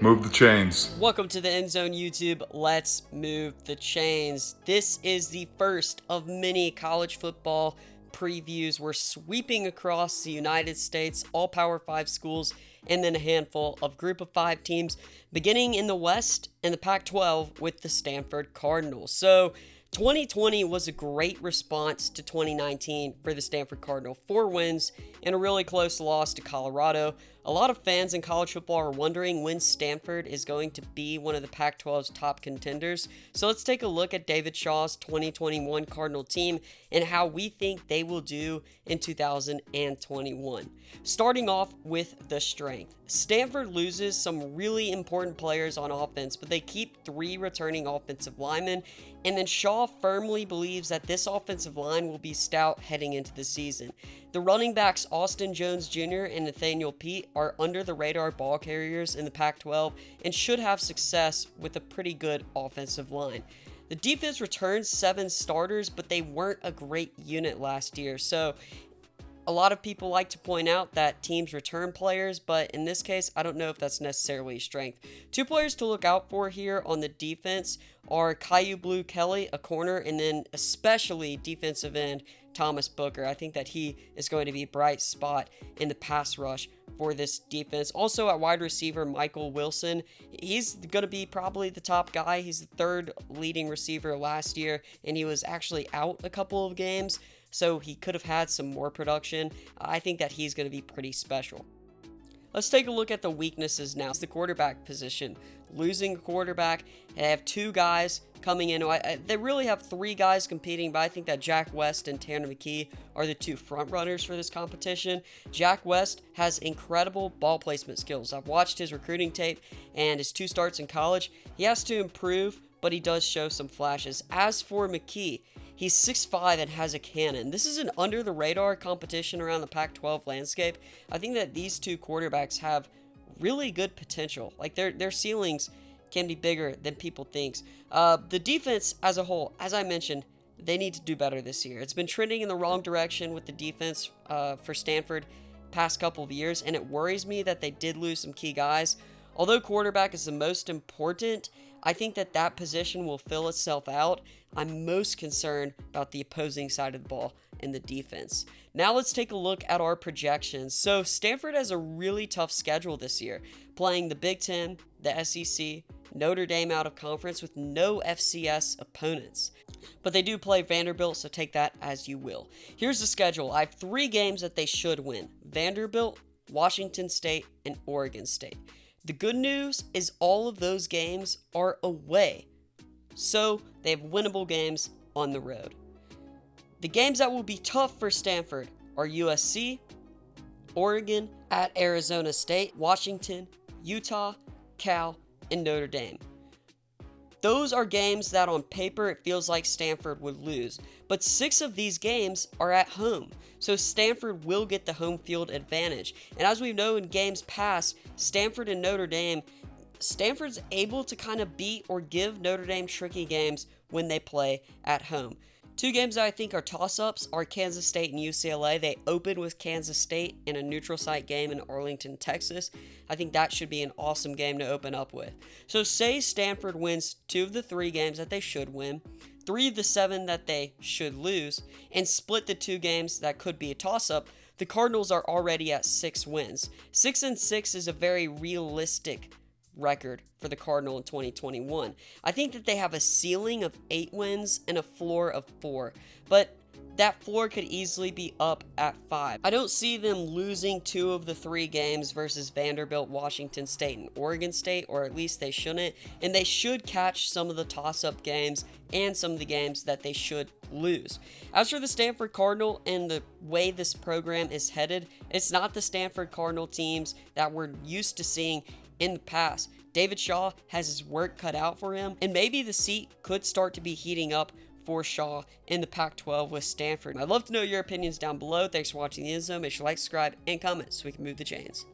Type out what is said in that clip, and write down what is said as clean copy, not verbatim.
Move the chains. Welcome to the EndZone YouTube. Let's move the chains. This is the first of many college football previews. We're sweeping across the United States, all Power 5 schools, and then a handful of Group of 5 teams, beginning in the West and the Pac-12 with the Stanford Cardinal. So 2020 was a great response to 2019 for the Stanford Cardinal. 4 wins and a really close loss to Colorado. A lot of fans in college football are wondering when Stanford is going to be one of the Pac-12's top contenders. So let's take a look at David Shaw's 2021 Cardinal team and how we think they will do in 2021. Starting off with the strength. Stanford loses some really important players on offense, but they keep 3 returning offensive linemen, and then Shaw firmly believes that this offensive line will be stout heading into the season. The running backs Austin Jones Jr. and Nathaniel Pete are under the radar ball carriers in the Pac-12 and should have success with a pretty good offensive line. The defense returns 7 starters, but they weren't a great unit last year, so a lot of people like to point out that teams return players, but in this case, I don't know if that's necessarily a strength. 2 players to look out for here on the defense are Caillou Blue Kelly, a corner, and then especially defensive end Thomas Booker. I think that he is going to be a bright spot in the pass rush for this defense. Also at wide receiver, Michael Wilson. He's going to be probably the top guy. He's the 3rd leading receiver last year, and he was actually out a couple of games, so he could have had some more production. I think that he's going to be pretty special. Let's take a look at the weaknesses now. It's the quarterback position. Losing a quarterback, they have 2 guys coming in. They really have 3 guys competing, but I think that Jack West and Tanner McKee are the 2 front runners for this competition. Jack West has incredible ball placement skills. I've watched his recruiting tape and his 2 starts in college. He has to improve, but he does show some flashes. As for McKee, he's 6'5" and has a cannon. This is an under-the-radar competition around the Pac-12 landscape. I think that these 2 quarterbacks have really good potential. Like, their ceilings can be bigger than people think. The defense as a whole, as I mentioned, they need to do better this year. It's been trending in the wrong direction with the defense for Stanford past couple of years, and it worries me that they did lose some key guys. Although quarterback is the most important, I think that that position will fill itself out. I'm most concerned about the opposing side of the ball in the defense. Now let's take a look at our projections. So Stanford has a really tough schedule this year, playing the Big Ten, the SEC, Notre Dame out of conference with no FCS opponents. But they do play Vanderbilt, so take that as you will. Here's the schedule. I have 3 games that they should win: Vanderbilt, Washington State, and Oregon State. The good news is all of those games are away, so they have winnable games on the road. The games that will be tough for Stanford are USC, Oregon, at Arizona State, Washington, Utah, Cal, and Notre Dame. Those are games that on paper it feels like Stanford would lose, but 6 of these games are at home, so Stanford will get the home field advantage. And as we know in games past, Stanford and Notre Dame, Stanford's able to kind of beat or give Notre Dame tricky games when they play at home. 2 games that I think are toss-ups are Kansas State and UCLA. They opened with Kansas State in a neutral site game in Arlington, Texas. I think that should be an awesome game to open up with. So say Stanford wins 2 of the 3 games that they should win, 3 of the 7 that they should lose, and split the 2 games that could be a toss-up. The Cardinals are already at 6 wins. 6-6 is a very realistic record for the Cardinal in 2021. I think that they have a ceiling of 8 wins and a floor of 4, but that floor could easily be up at 5. I don't see them losing 2 of the 3 games versus Vanderbilt, Washington State, and Oregon State, or at least they shouldn't, and they should catch some of the toss-up games and some of the games that they should lose. As for the Stanford Cardinal and the way this program is headed, it's not the Stanford Cardinal teams that we're used to seeing in the past. David Shaw has his work cut out for him, and maybe the seat could start to be heating up for Shaw in the Pac-12 with Stanford. I'd love to know your opinions down below. Thanks for watching the EndZone. Make sure to like, subscribe, and comment so we can move the chains.